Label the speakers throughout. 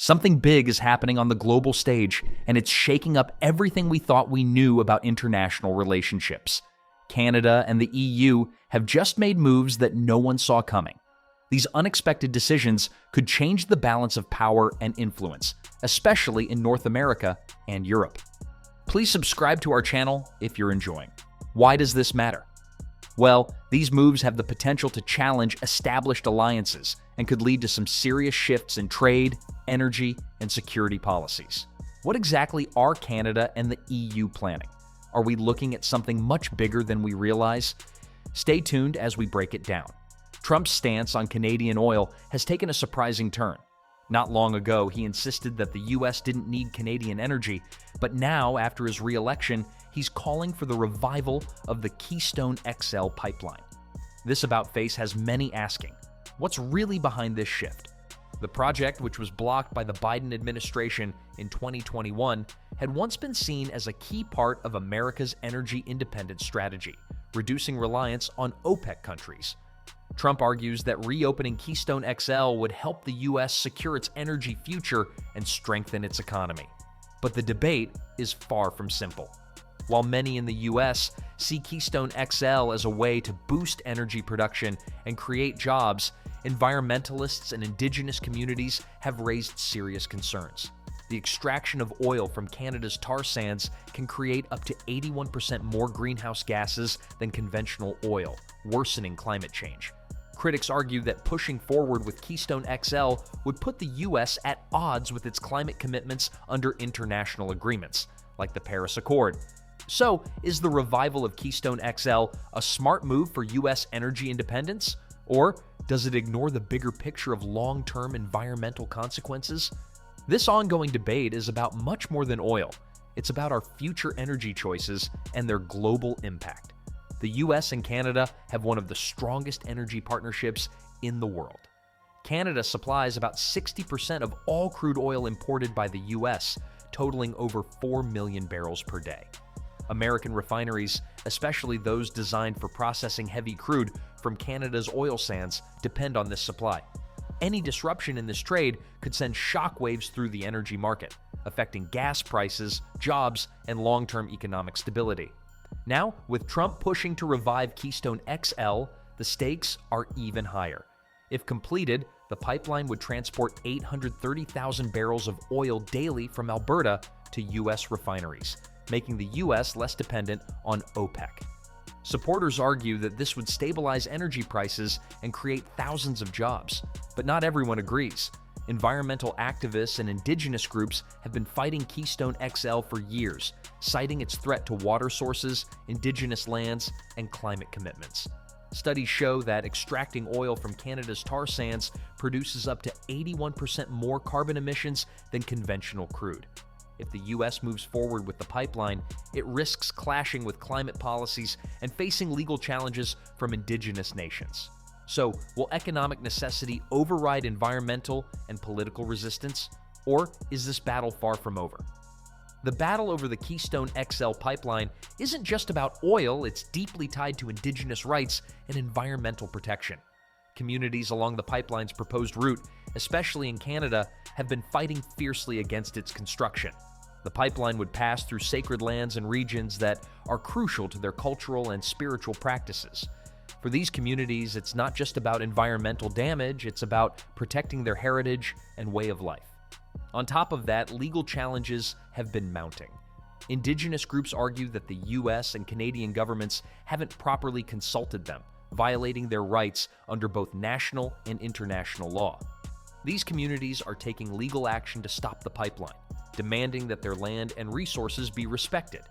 Speaker 1: Something big is happening on the global stage, and it's shaking up everything we thought we knew about international relationships. Canada and the EU have just made moves that no one saw coming. These unexpected decisions could change the balance of power and influence, especially in North America and Europe. Please subscribe to our channel if you're enjoying. Why does this matter? Well, these moves have the potential to challenge established alliances and could lead to some serious shifts in trade, energy, and security policies. What exactly are Canada and the EU planning? Are we looking at something much bigger than we realize? Stay tuned as we break it down. Trump's stance on Canadian oil has taken a surprising turn. Not long ago, he insisted that the U.S. didn't need Canadian energy, but now, after his re-election, he's calling for the revival of the Keystone XL pipeline. This about-face has many asking, what's really behind this shift? The project, which was blocked by the Biden administration in 2021, had once been seen as a key part of America's energy independence strategy, reducing reliance on OPEC countries. Trump argues that reopening Keystone XL would help the U.S. secure its energy future and strengthen its economy. But the debate is far from simple. While many in the U.S. see Keystone XL as a way to boost energy production and create jobs, environmentalists and indigenous communities have raised serious concerns. The extraction of oil from Canada's tar sands can create up to 81% more greenhouse gases than conventional oil, worsening climate change. Critics argue that pushing forward with Keystone XL would put the U.S. at odds with its climate commitments under international agreements, like the Paris Accord. So, is the revival of Keystone XL a smart move for U.S. energy independence? Or does it ignore the bigger picture of long-term environmental consequences? This ongoing debate is about much more than oil. It's about our future energy choices and their global impact. The U.S. and Canada have one of the strongest energy partnerships in the world. Canada supplies about 60% of all crude oil imported by the U.S., totaling over 4 million barrels per day. American refineries, especially those designed for processing heavy crude from Canada's oil sands, depend on this supply. Any disruption in this trade could send shockwaves through the energy market, affecting gas prices, jobs, and long-term economic stability. Now, with Trump pushing to revive Keystone XL, the stakes are even higher. If completed, the pipeline would transport 830,000 barrels of oil daily from Alberta to U.S. refineries, making the U.S. less dependent on OPEC. Supporters argue that this would stabilize energy prices and create thousands of jobs, but not everyone agrees. Environmental activists and indigenous groups have been fighting Keystone XL for years, citing its threat to water sources, indigenous lands, and climate commitments. Studies show that extracting oil from Canada's tar sands produces up to 81% more carbon emissions than conventional crude. If the U.S. moves forward with the pipeline, it risks clashing with climate policies and facing legal challenges from indigenous nations. So, will economic necessity override environmental and political resistance, or is this battle far from over? The battle over the Keystone XL pipeline isn't just about oil, it's deeply tied to indigenous rights and environmental protection. Communities along the pipeline's proposed route, especially in Canada, have been fighting fiercely against its construction. The pipeline would pass through sacred lands and regions that are crucial to their cultural and spiritual practices. For these communities, it's not just about environmental damage, it's about protecting their heritage and way of life. On top of that, legal challenges have been mounting. Indigenous groups argue that the U.S. and Canadian governments haven't properly consulted them, violating their rights under both national and international law. These communities are taking legal action to stop the pipeline, demanding that their land and resources be respected.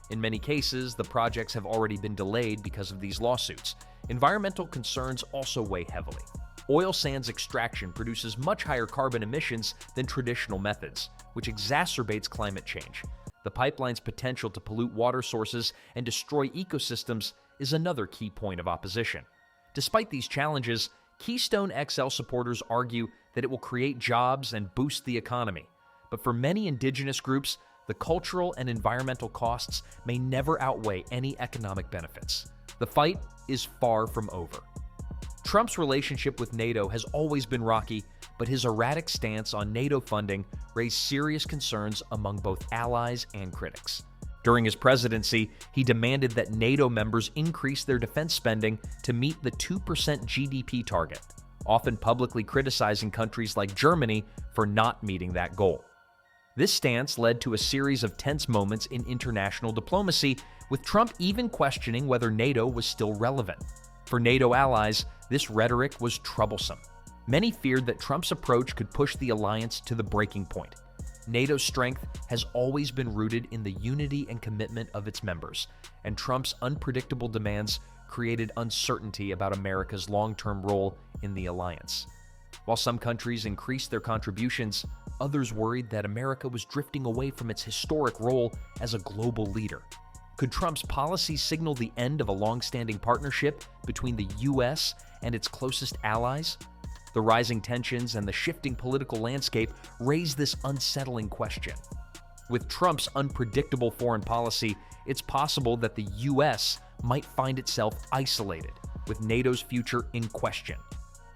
Speaker 1: In many cases, the projects have already been delayed because of these lawsuits. Environmental concerns also weigh heavily. Oil sands extraction produces much higher carbon emissions than traditional methods, which exacerbates climate change. The pipeline's potential to pollute water sources and destroy ecosystems is another key point of opposition. Despite these challenges, Keystone XL supporters argue that it will create jobs and boost the economy. But for many indigenous groups, the cultural and environmental costs may never outweigh any economic benefits. The fight is far from over. Trump's relationship with NATO has always been rocky, but his erratic stance on NATO funding raised serious concerns among both allies and critics. During his presidency, he demanded that NATO members increase their defense spending to meet the 2% GDP target, often publicly criticizing countries like Germany for not meeting that goal. This stance led to a series of tense moments in international diplomacy, with Trump even questioning whether NATO was still relevant. For NATO allies, this rhetoric was troublesome. Many feared that Trump's approach could push the alliance to the breaking point. NATO's strength has always been rooted in the unity and commitment of its members, and Trump's unpredictable demands created uncertainty about America's long-term role in the alliance. While some countries increased their contributions, others worried that America was drifting away from its historic role as a global leader. Could Trump's policy signal the end of a long-standing partnership between the U.S. and its closest allies? The rising tensions and the shifting political landscape raise this unsettling question. With Trump's unpredictable foreign policy, it's possible that the U.S. might find itself isolated, with NATO's future in question.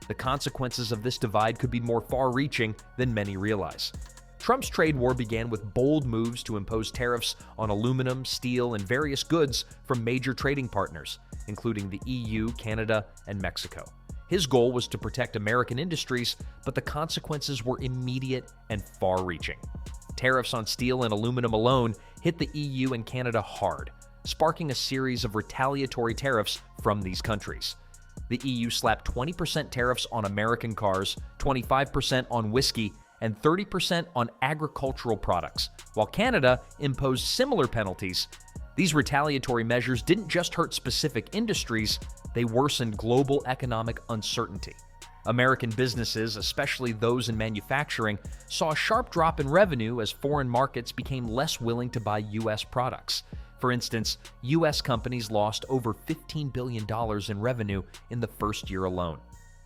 Speaker 1: The consequences of this divide could be more far-reaching than many realize. Trump's trade war began with bold moves to impose tariffs on aluminum, steel, and various goods from major trading partners, including the EU, Canada, and Mexico. His goal was to protect American industries, but the consequences were immediate and far-reaching. Tariffs on steel and aluminum alone hit the EU and Canada hard, sparking a series of retaliatory tariffs from these countries. The EU slapped 20% tariffs on American cars, 25% on whiskey, and 30% on agricultural products, while Canada imposed similar penalties. These retaliatory measures didn't just hurt specific industries, they worsened global economic uncertainty. American businesses, especially those in manufacturing, saw a sharp drop in revenue as foreign markets became less willing to buy U.S. products. For instance, U.S. companies lost over $15 billion in revenue in the first year alone.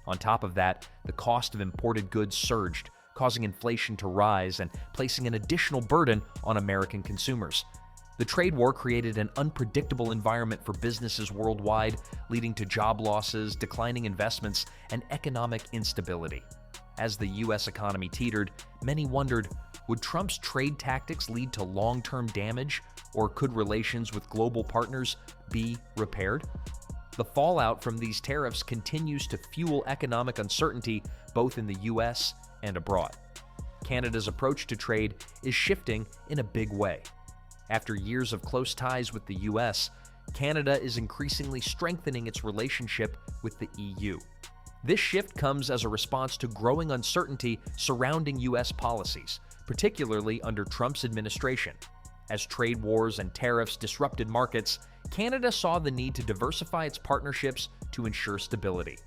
Speaker 1: On top of that, the cost of imported goods surged, causing inflation to rise and placing an additional burden on American consumers. The trade war created an unpredictable environment for businesses worldwide, leading to job losses, declining investments, and economic instability. As the U.S. economy teetered, many wondered, would Trump's trade tactics lead to long-term damage, or could relations with global partners be repaired? The fallout from these tariffs continues to fuel economic uncertainty both in the U.S. and abroad. Canada's approach to trade is shifting in a big way. After years of close ties with the U.S., Canada is increasingly strengthening its relationship with the EU. This shift comes as a response to growing uncertainty surrounding U.S. policies, particularly under Trump's administration. As trade wars and tariffs disrupted markets, Canada saw the need to diversify its partnerships to ensure stability.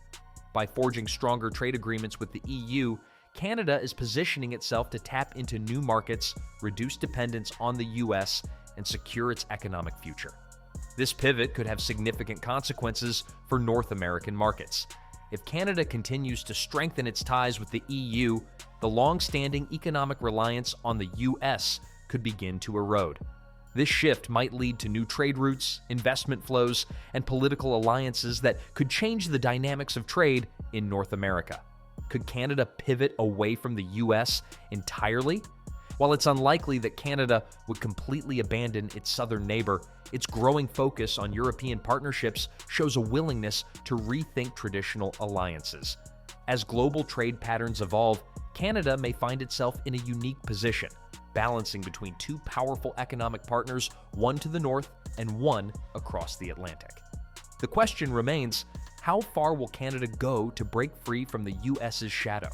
Speaker 1: By forging stronger trade agreements with the EU, Canada is positioning itself to tap into new markets, reduce dependence on the U.S., and secure its economic future. This pivot could have significant consequences for North American markets. If Canada continues to strengthen its ties with the EU, the long-standing economic reliance on the U.S. could begin to erode. This shift might lead to new trade routes, investment flows, and political alliances that could change the dynamics of trade in North America. Could Canada pivot away from the U.S. entirely? While it's unlikely that Canada would completely abandon its southern neighbor, its growing focus on European partnerships shows a willingness to rethink traditional alliances. As global trade patterns evolve, Canada may find itself in a unique position, balancing between two powerful economic partners, one to the north and one across the Atlantic. The question remains, how far will Canada go to break free from the U.S.'s shadow?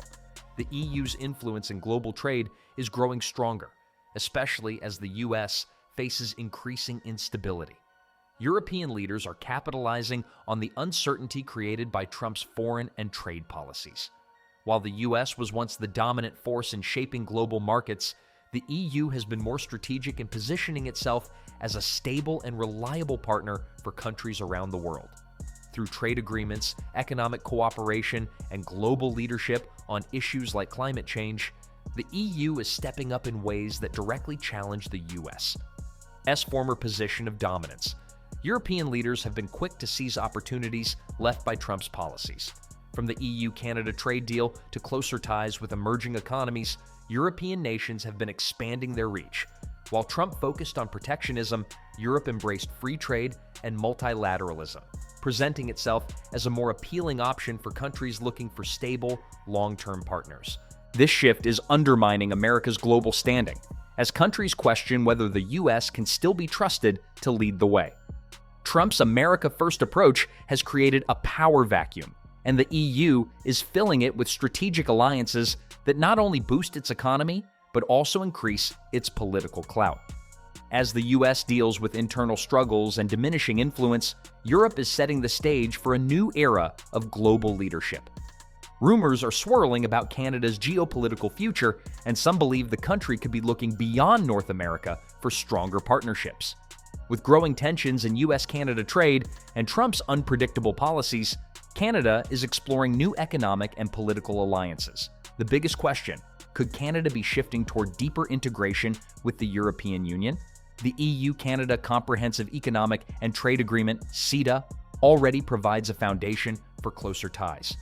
Speaker 1: The EU's influence in global trade is growing stronger, especially as the U.S. faces increasing instability. European leaders are capitalizing on the uncertainty created by Trump's foreign and trade policies. While the U.S. was once the dominant force in shaping global markets, the EU has been more strategic in positioning itself as a stable and reliable partner for countries around the world. Through trade agreements, economic cooperation, and global leadership on issues like climate change, the EU is stepping up in ways that directly challenge the U.S.'s former position of dominance. European leaders have been quick to seize opportunities left by Trump's policies. From the EU-Canada trade deal to closer ties with emerging economies, European nations have been expanding their reach. While Trump focused on protectionism, Europe embraced free trade and multilateralism, presenting itself as a more appealing option for countries looking for stable, long-term partners. This shift is undermining America's global standing, as countries question whether the U.S. can still be trusted to lead the way. Trump's America First approach has created a power vacuum, and the EU is filling it with strategic alliances that not only boost its economy, but also increase its political clout. As the U.S. deals with internal struggles and diminishing influence, Europe is setting the stage for a new era of global leadership. Rumors are swirling about Canada's geopolitical future, and some believe the country could be looking beyond North America for stronger partnerships. With growing tensions in U.S.-Canada trade and Trump's unpredictable policies, Canada is exploring new economic and political alliances. The biggest question: could Canada be shifting toward deeper integration with the European Union? The EU-Canada Comprehensive Economic and Trade Agreement, CETA, already provides a foundation for closer ties.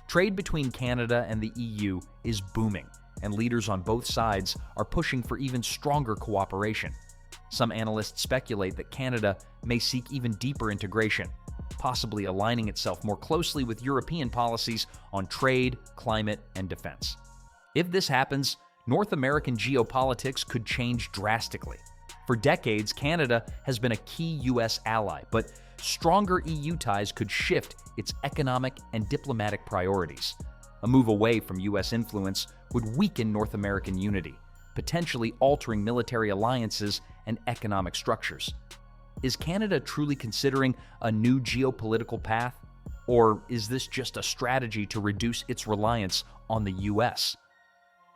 Speaker 1: Trade between Canada and the EU is booming, and leaders on both sides are pushing for even stronger cooperation. Some analysts speculate that Canada may seek even deeper integration, possibly aligning itself more closely with European policies on trade, climate, and defense. If this happens, North American geopolitics could change drastically. For decades, Canada has been a key U.S. ally, but stronger EU ties could shift its economic and diplomatic priorities. A move away from U.S. influence would weaken North American unity, potentially altering military alliances and economic structures. Is Canada truly considering a new geopolitical path? Or is this just a strategy to reduce its reliance on the U.S.?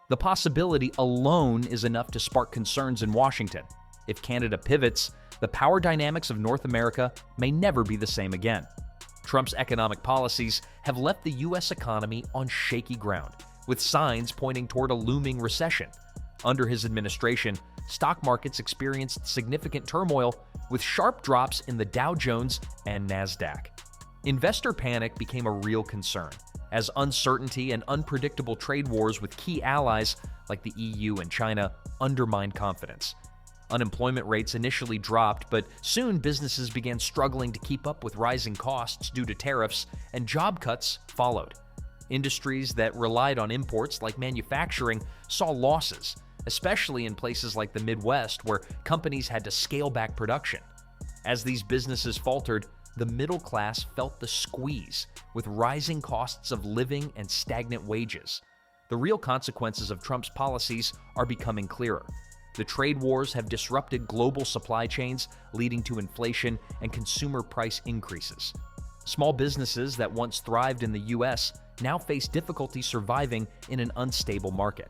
Speaker 1: The possibility alone is enough to spark concerns in Washington. If Canada pivots, the power dynamics of North America may never be the same again. Trump's economic policies have left the U.S. economy on shaky ground, with signs pointing toward a looming recession. Under his administration, stock markets experienced significant turmoil, with sharp drops in the Dow Jones and NASDAQ. Investor panic became a real concern, as uncertainty and unpredictable trade wars with key allies like the EU and China undermined confidence. Unemployment rates initially dropped, but soon businesses began struggling to keep up with rising costs due to tariffs, and job cuts followed. Industries that relied on imports, like manufacturing, saw losses, especially in places like the Midwest, where companies had to scale back production. As these businesses faltered, the middle class felt the squeeze, with rising costs of living and stagnant wages. The real consequences of Trump's policies are becoming clearer. The trade wars have disrupted global supply chains, leading to inflation and consumer price increases. Small businesses that once thrived in the U.S. now face difficulty surviving in an unstable market.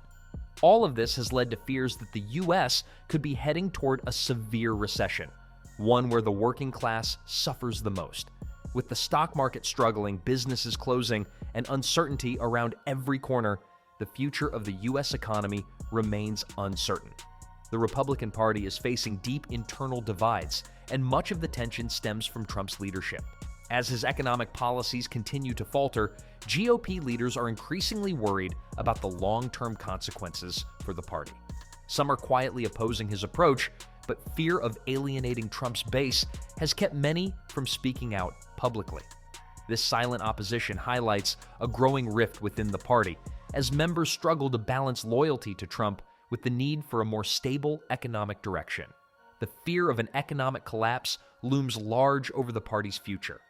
Speaker 1: All of this has led to fears that the U.S. could be heading toward a severe recession, one where the working class suffers the most. With the stock market struggling, businesses closing, and uncertainty around every corner, the future of the U.S. economy remains uncertain. The Republican Party is facing deep internal divides, and much of the tension stems from Trump's leadership. As his economic policies continue to falter, GOP leaders are increasingly worried about the long-term consequences for the party. Some are quietly opposing his approach, but fear of alienating Trump's base has kept many from speaking out publicly. This silent opposition highlights a growing rift within the party, as members struggle to balance loyalty to Trump with the need for a more stable economic direction. The fear of an economic collapse looms large over the party's future.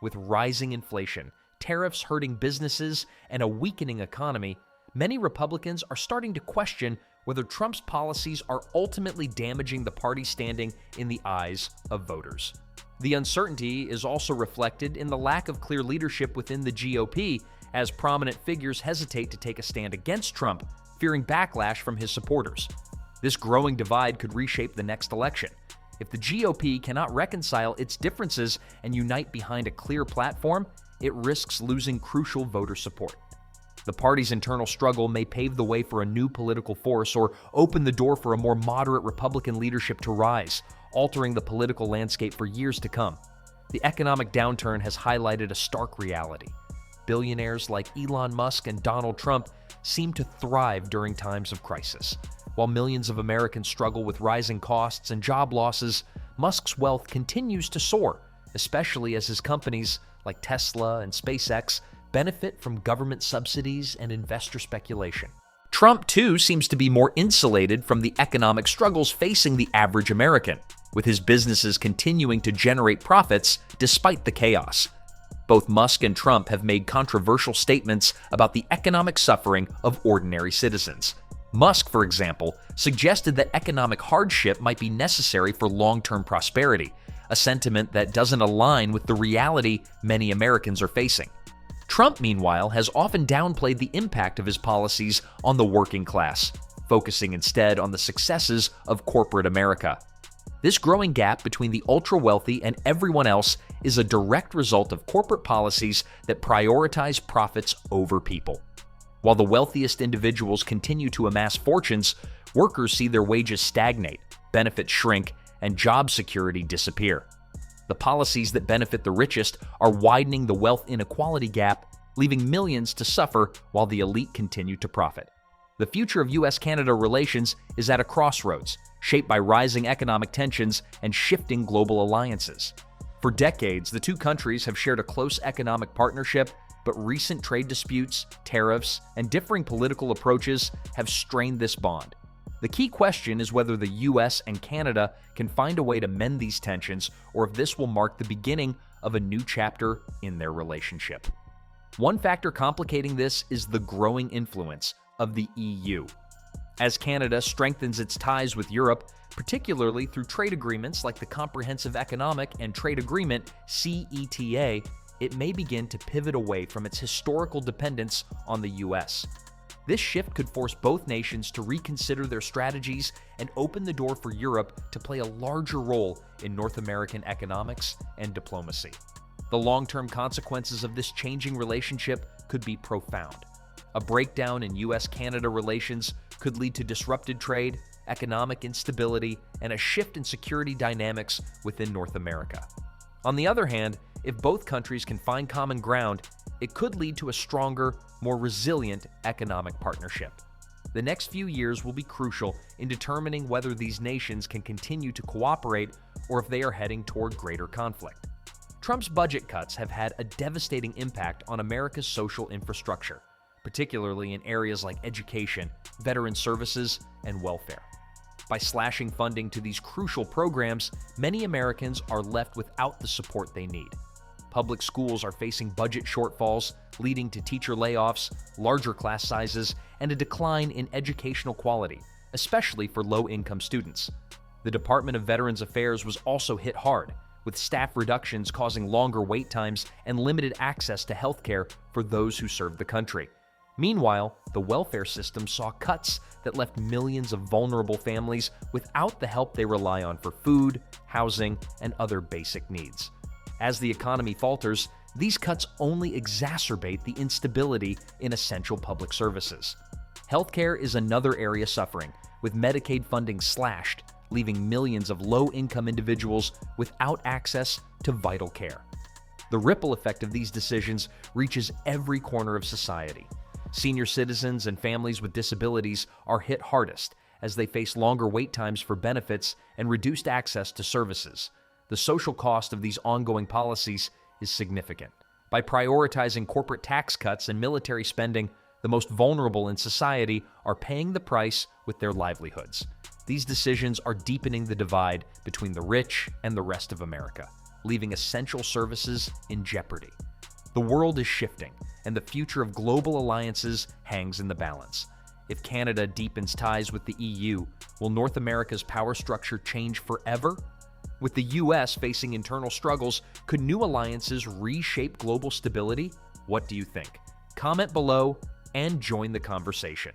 Speaker 1: With rising inflation, tariffs hurting businesses, and a weakening economy, many Republicans are starting to question whether Trump's policies are ultimately damaging the party's standing in the eyes of voters. The uncertainty is also reflected in the lack of clear leadership within the GOP, as prominent figures hesitate to take a stand against Trump, fearing backlash from his supporters. This growing divide could reshape the next election. If the GOP cannot reconcile its differences and unite behind a clear platform, it risks losing crucial voter support. The party's internal struggle may pave the way for a new political force or open the door for a more moderate Republican leadership to rise, altering the political landscape for years to come. The economic downturn has highlighted a stark reality. billionaires like Elon Musk and Donald Trump seem to thrive during times of crisis. While millions of Americans struggle with rising costs and job losses, Musk's wealth continues to soar, especially as his companies like Tesla and SpaceX benefit from government subsidies and investor speculation. Trump, too, seems to be more insulated from the economic struggles facing the average American, with his businesses continuing to generate profits despite the chaos. Both Musk and Trump have made controversial statements about the economic suffering of ordinary citizens. Musk, for example, suggested that economic hardship might be necessary for long-term prosperity, a sentiment that doesn't align with the reality many Americans are facing. Trump, meanwhile, has often downplayed the impact of his policies on the working class, focusing instead on the successes of corporate America. This growing gap between the ultra-wealthy and everyone else is a direct result of corporate policies that prioritize profits over people. While the wealthiest individuals continue to amass fortunes, workers see their wages stagnate, benefits shrink, and job security disappear. The policies that benefit the richest are widening the wealth inequality gap, leaving millions to suffer while the elite continue to profit. The future of U.S.-Canada relations is at a crossroads, shaped by rising economic tensions and shifting global alliances. For decades, the two countries have shared a close economic partnership, but recent trade disputes, tariffs, and differing political approaches have strained this bond. The key question is whether the U.S. and Canada can find a way to mend these tensions, or if this will mark the beginning of a new chapter in their relationship. One factor complicating this is the growing influence of the EU. As Canada strengthens its ties with Europe, particularly through trade agreements like the Comprehensive Economic and Trade Agreement (CETA), it may begin to pivot away from its historical dependence on the U.S. This shift could force both nations to reconsider their strategies and open the door for Europe to play a larger role in North American economics and diplomacy. The long-term consequences of this changing relationship could be profound. A breakdown in U.S.-Canada relations could lead to disrupted trade, economic instability, and a shift in security dynamics within North America. On the other hand, if both countries can find common ground, it could lead to a stronger, more resilient economic partnership. The next few years will be crucial in determining whether these nations can continue to cooperate or if they are heading toward greater conflict. Trump's budget cuts have had a devastating impact on America's social infrastructure, particularly in areas like education, veteran services, and welfare. By slashing funding to these crucial programs, many Americans are left without the support they need. Public schools are facing budget shortfalls, leading to teacher layoffs, larger class sizes, and a decline in educational quality, especially for low-income students. The Department of Veterans Affairs was also hit hard, with staff reductions causing longer wait times and limited access to health care for those who serve the country. Meanwhile, the welfare system saw cuts that left millions of vulnerable families without the help they rely on for food, housing, and other basic needs. As the economy falters, these cuts only exacerbate the instability in essential public services. Healthcare is another area suffering, with Medicaid funding slashed, leaving millions of low-income individuals without access to vital care. The ripple effect of these decisions reaches every corner of society. Senior citizens and families with disabilities are hit hardest as they face longer wait times for benefits and reduced access to services. The social cost of these ongoing policies is significant. By prioritizing corporate tax cuts and military spending, the most vulnerable in society are paying the price with their livelihoods. These decisions are deepening the divide between the rich and the rest of America, leaving essential services in jeopardy. The world is shifting, and the future of global alliances hangs in the balance. If Canada deepens ties with the EU, will North America's power structure change forever? With the U.S. facing internal struggles, could new alliances reshape global stability? What do you think? Comment below and join the conversation.